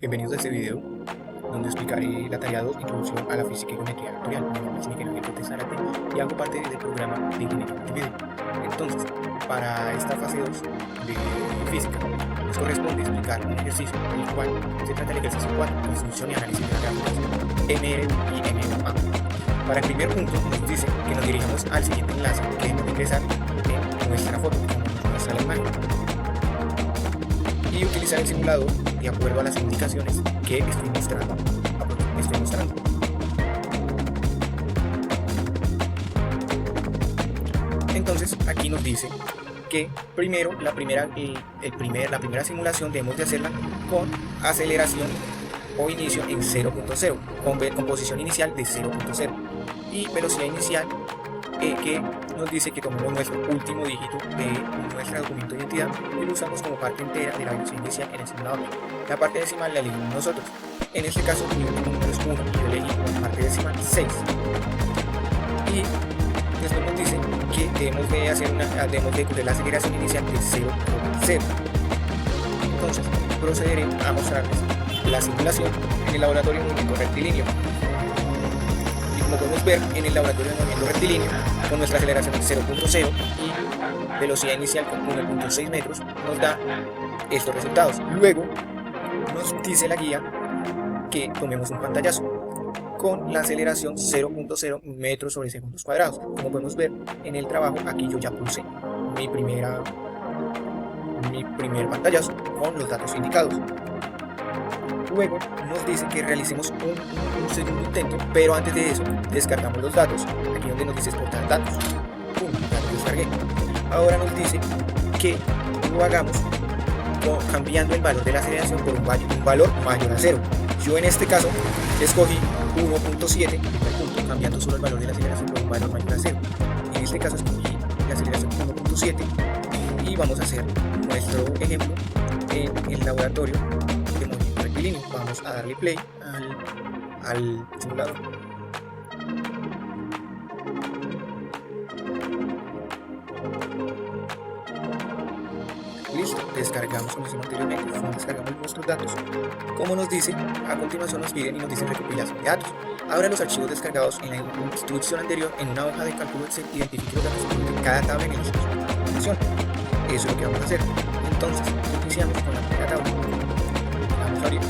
Bienvenidos a este video donde explicaré la tarea 2, Introducción a la Física y Geometría Vectorial. Mi nombre es Miguel Ángel Cortés Zárate y hago parte del programa de Ingeniería Multimedia. Entonces, para esta fase 2 de Física, nos corresponde explicar un ejercicio, el cual se trata del ejercicio 4, Construcción y Análisis de las Gráficas, MR y MA. Para el primer punto, nos dice que nos dirijamos al siguiente enlace que debemos ingresar en nuestra foto, como nos muestra la imagen, y utilizar el simulador de acuerdo a las indicaciones que estoy mostrando. Entonces aquí nos dice que primero la primera simulación debemos de hacerla con aceleración o inicio en 0.0, con posición inicial de 0.0 y velocidad inicial que nos dice que tomemos nuestro último dígito de nuestro documento de identidad y lo usamos como parte entera de la velocidad inicial en el simulador. La parte decimal la elegimos nosotros. En este caso mi último número es 1 y yo elegí como parte decimal 6. Y después nos dice que debemos de coger la aceleración inicial de 0.0. Entonces procederé a mostrarles la simulación en el laboratorio de movimiento rectilíneo. Como podemos ver en el laboratorio de movimiento rectilíneo, con nuestra aceleración de 0.0 y velocidad inicial con 1.6 metros, nos da estos resultados. Luego nos dice la guía que tomemos un pantallazo con la aceleración 0.0 metros sobre segundos cuadrados. Como podemos ver en el trabajo, aquí yo ya puse mi primer pantallazo con los datos indicados. Luego nos dice que realicemos un segundo intento, pero antes de eso descargamos los datos. Aquí donde nos dice exportar datos. ¡Pum! Ya los descargué. Ahora nos dice que lo hagamos cambiando el valor de la aceleración por un valor mayor a 0. Yo en este caso escogí 1.7, cambiando solo el valor de la aceleración por un valor mayor a 0. En este caso escogí la aceleración 1.7 y vamos a hacer nuestro ejemplo en el laboratorio de movimiento rectilíneo. Vamos a darle play al simulador. Listo, descargamos como hicimos anteriormente, descargamos nuestros datos. Como nos dice, a continuación nos piden y nos dicen recopilación de datos. Ahora los archivos descargados en la instrucción anterior en una hoja de cálculo Excel, identifique los datos de cada tabla en el instrucción de información. Eso es lo que vamos a hacer. Entonces, iniciamos con la primera tabla. Vamos a abrir.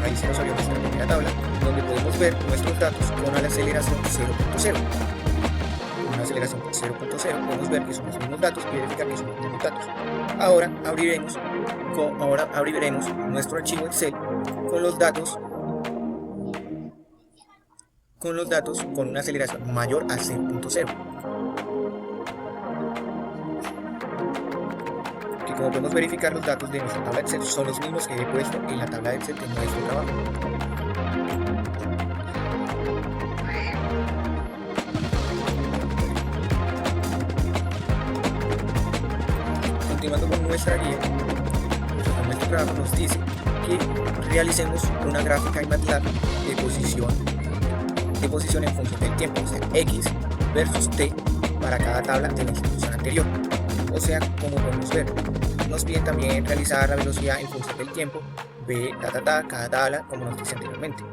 Ahí se nos abrió nuestra primera tabla, donde podemos ver nuestros datos con la aceleración 0.0. Con una aceleración 0.0 podemos ver que son los mismos datos y verificar que son los mismos datos. Ahora abriremos nuestro archivo Excel con los datos con una aceleración mayor a 0.0. Que como podemos verificar, los datos de nuestra tabla Excel son los mismos que he puesto en la tabla Excel de nuestro trabajo. Continuando con nuestra guía, con nuestro trabajo nos dice que realicemos una gráfica en MATLAB de posición en función del tiempo, o sea, X versus T para cada tabla de la instrucción anterior. O sea, como podemos ver, nos piden también realizar la velocidad en función del tiempo, B, cada tabla, como nos dice anteriormente.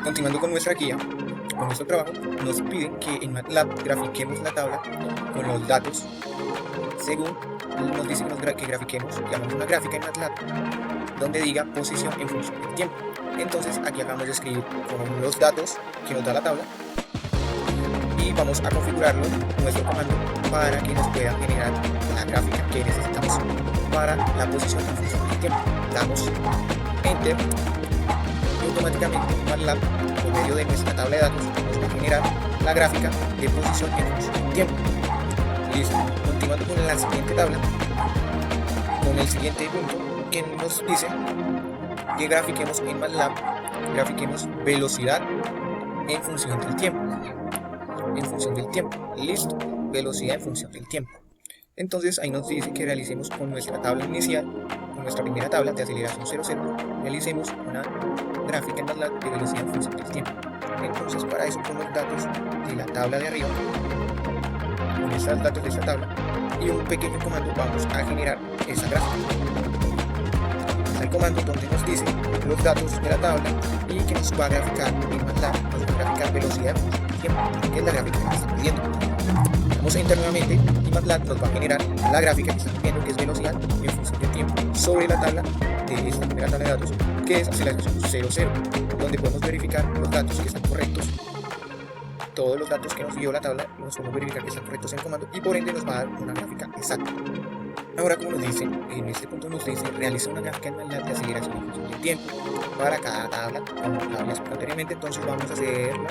Continuando con nuestra guía, con nuestro trabajo, nos piden que en MATLAB grafiquemos la tabla con los datos según nos dice que grafiquemos, llamamos una gráfica en MATLAB donde diga posición en función del tiempo. Entonces aquí acabamos de escribir con los datos que nos da la tabla y vamos a configurarlo nuestro comando para que nos pueda generar la gráfica que necesitamos para la posición en función del tiempo. Damos Enter y automáticamente MATLAB, por medio de nuestra tabla de datos, nos va a generar la gráfica de posición en función del tiempo. Listo. Continuando con la siguiente tabla, con el siguiente punto que nos dice que grafiquemos en MATLAB, grafiquemos velocidad en función del tiempo. Listo, velocidad en función del tiempo. Entonces ahí nos dice que realicemos con nuestra tabla inicial, con nuestra primera tabla de aceleración 0,0, realicemos una gráfica en MATLAB de velocidad en función del tiempo. Entonces para eso, con los datos de la tabla de arriba, estos datos de esta tabla y un pequeño comando vamos a generar esa gráfica. El comando donde nos dice los datos de la tabla y que nos va a graficar en MATLAB, nos va a graficar velocidad de tiempo, que es la gráfica que estamos viendo. Damos enter nuevamente y MATLAB nos va a generar la gráfica que estamos viendo, que es velocidad en función de tiempo, sobre la tabla de esta primera tabla de datos, que es aceleración 0,0, donde podemos verificar los datos que están correctos. Todos los datos que nos dio la tabla los podemos verificar que están correctos en el comando y por ende nos va a dar una gráfica exacta. Ahora, como nos dice, en este punto nos dice realiza una gráfica en MATLAB de aceleración en función del tiempo para cada tabla, como lo habíamos explicado anteriormente. Entonces vamos a hacerla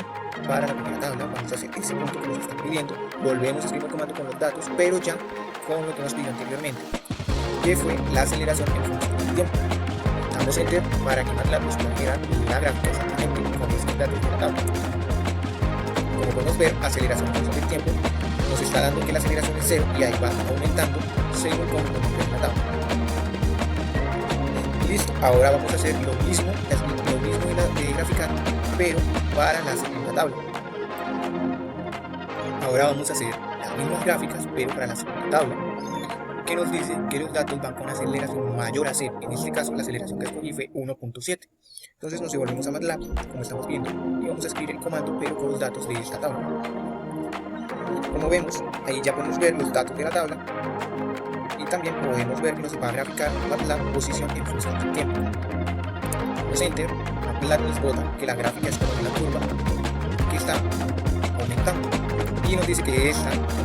para la primera tabla, vamos a hacer ese punto que nos están pidiendo, volvemos a escribir el comando con los datos, pero ya con lo que nos pidió anteriormente, que fue la aceleración en función del tiempo. Damos enter para que MATLAB nos pueda generar la gráfica exactamente con estos datos de la tabla. Como podemos ver, aceleración en función del tiempo nos está dando que la aceleración es 0 y ahí va aumentando según como nos muestra la tabla. Listo, ahora vamos a hacer lo mismo de graficar, pero para la segunda tabla. Ahora vamos a hacer las mismas gráficas, pero para la segunda tabla, que nos dice que los datos van con aceleración mayor a 0. En este caso, la aceleración que escogí fue 1.7. Entonces nos devolvemos a MATLAB, como estamos viendo, y vamos a escribir el comando, pero con los datos de esta tabla. Como vemos, ahí ya podemos ver los datos de la tabla y también podemos ver que nos va a graficar MATLAB posición en función del tiempo. Damos enter, MATLAB nos bota que la gráfica es como una curva que está aumentando y nos dice que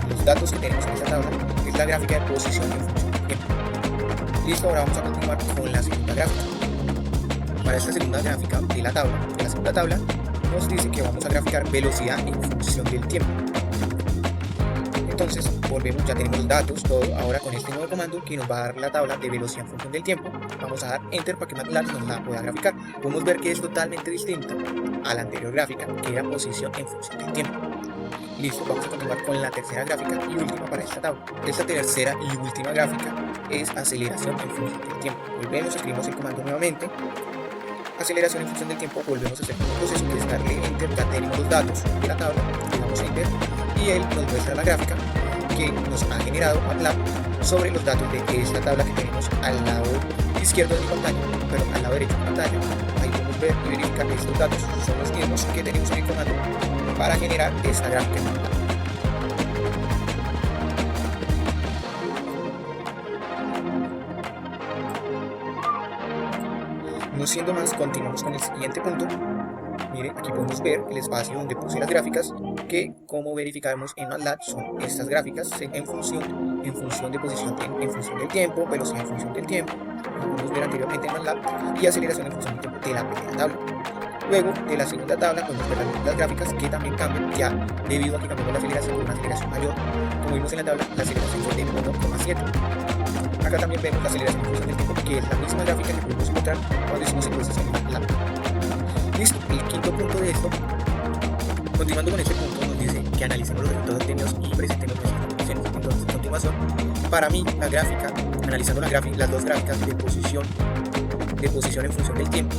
los datos que tenemos en esta tabla es la gráfica de posición en función del tiempo. Listo, ahora vamos a continuar con la segunda gráfica. Para esta segunda gráfica de la segunda tabla nos dice que vamos a graficar velocidad en función del tiempo. Entonces volvemos, ya tenemos datos, todo. Ahora con este nuevo comando que nos va a dar la tabla de velocidad en función del tiempo, vamos a dar enter para que MATLAB nos la pueda graficar. Podemos ver que es totalmente distinta a la anterior gráfica, que era posición en función del tiempo. Listo, vamos a continuar con la tercera gráfica y última para esta tabla. Esta tercera y última gráfica es aceleración en función del tiempo. Volvemos, escribimos el comando nuevamente. Aceleración en función del tiempo, volvemos a hacer un proceso que es darle enter, ya tenemos los datos de la tabla, le damos enter y él nos muestra la gráfica que nos ha generado MATLAB sobre los datos de esta tabla que tenemos al lado izquierdo de mi pantalla, pero al lado derecho de mi pantalla. Ahí podemos ver y verificar que estos datos son los mismos que tenemos en el comando para generar esta gráfica en MATLAB. No siendo más, continuamos con el siguiente punto. Miren, aquí podemos ver el espacio donde puse las gráficas, que como verificamos en MATLAB son estas gráficas en función de posición en función del tiempo, velocidad en función del tiempo, como podemos ver anteriormente en MATLAB, y aceleración en función del tiempo de la primera tabla. Luego de la segunda tabla podemos ver las gráficas que también cambian ya debido a que cambiamos la aceleración con una aceleración mayor. Como vimos en la tabla, la aceleración fue de 1,7. Acá también vemos la aceleración en función del tiempo, que es la misma gráfica que podemos encontrar cuando hicimos el proceso en MATLAB. Listo, el quinto punto de esto, continuando con este punto, nos dice que analicemos los resultados obtenidos y presentemos nuestras conclusiones. Entonces, a continuación, para mí, la gráfica, analizando las dos gráficas de posición en función del tiempo,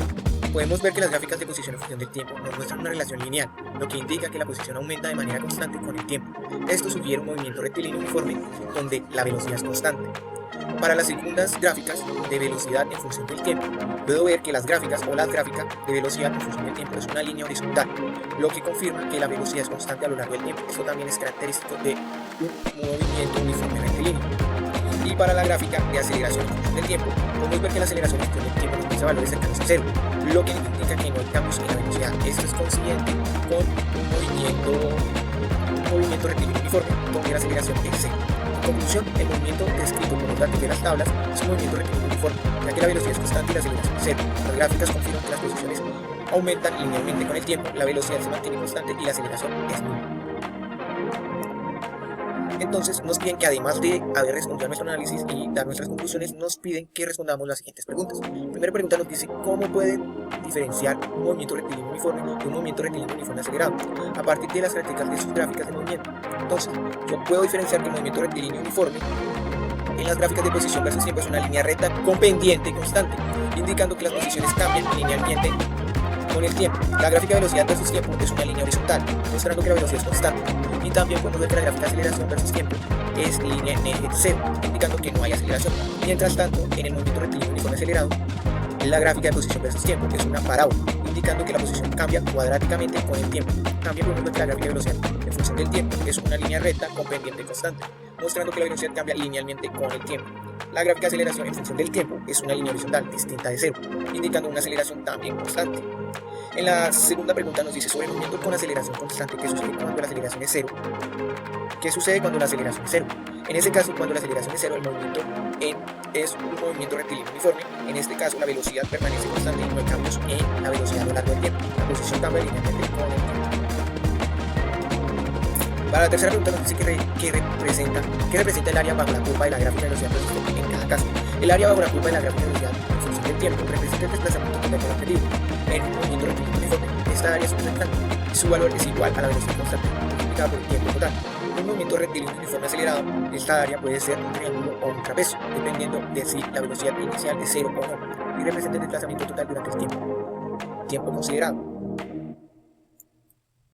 podemos ver que las gráficas de posición en función del tiempo nos muestran una relación lineal, lo que indica que la posición aumenta de manera constante con el tiempo. Esto sugiere un movimiento rectilíneo uniforme donde la velocidad es constante. Para las segundas gráficas de velocidad en función del tiempo, puedo ver que las gráficas de velocidad en función del tiempo es una línea horizontal, lo que confirma que la velocidad es constante a lo largo del tiempo. Esto también es característico de un movimiento uniforme rectilíneo. Y para la gráfica de aceleración en función del tiempo, podemos ver que la aceleración en función del tiempo nos muestra valores cercanos a 0, lo que indica que no hay cambios en la velocidad. Esto es consiguiente con un movimiento rectilíneo uniforme, donde la aceleración es 0. En conclusión, el movimiento descrito por los datos de las tablas es un movimiento rectilíneo uniforme, ya que la velocidad es constante y la aceleración es 0. Las gráficas confirman que las posiciones aumentan linealmente con el tiempo, la velocidad se mantiene constante y la aceleración es nula. Entonces nos piden que, además de haber respondido a nuestro análisis y dar nuestras conclusiones, nos piden que respondamos las siguientes preguntas. La primera pregunta nos dice cómo pueden diferenciar un movimiento rectilíneo uniforme de un movimiento rectilíneo uniforme acelerado a partir de las características de sus gráficas de movimiento. Entonces, yo puedo diferenciar que el movimiento rectilíneo uniforme en las gráficas de posición versus tiempo es una línea recta con pendiente constante, indicando que las posiciones cambian linealmente con el tiempo. La gráfica de velocidad versus tiempo es una línea horizontal, mostrando que la velocidad es constante. Y también podemos ver que la gráfica de aceleración versus tiempo es línea en eje cero, indicando que no hay aceleración. Mientras tanto, en el movimiento rectilíneo uniforme acelerado, la gráfica de posición versus tiempo es una parábola, indicando que la posición cambia cuadráticamente con el tiempo. También podemos ver que la gráfica de velocidad en función del tiempo es una línea recta con pendiente constante, mostrando que la velocidad cambia linealmente con el tiempo. La gráfica de aceleración en función del tiempo es una línea horizontal distinta de cero, indicando una aceleración también constante. En la segunda pregunta nos dice sobre el movimiento con aceleración constante, ¿qué sucede cuando la aceleración es cero? ¿Qué sucede cuando la aceleración es cero? En este caso, cuando la aceleración es cero, el movimiento es un movimiento rectilíneo uniforme. En este caso, la velocidad permanece constante y no hay cambios en la velocidad a lo largo del tiempo. La posición cambia linealmente con el tiempo. Para la tercera pregunta nos dice qué representa el área bajo la curva de la gráfica de velocidad en cada caso. El área bajo la curva de la gráfica de velocidad en función del tiempo representa el desplazamiento total del objetivo en un movimiento rectilíneo uniforme. Esta área es un rectángulo y su valor es igual a la velocidad constante multiplicada por el tiempo total. En un movimiento rectilíneo uniforme acelerado, esta área puede ser un triángulo o un trapecio, dependiendo de si la velocidad inicial es cero o no, y representa el desplazamiento total durante el tiempo considerado.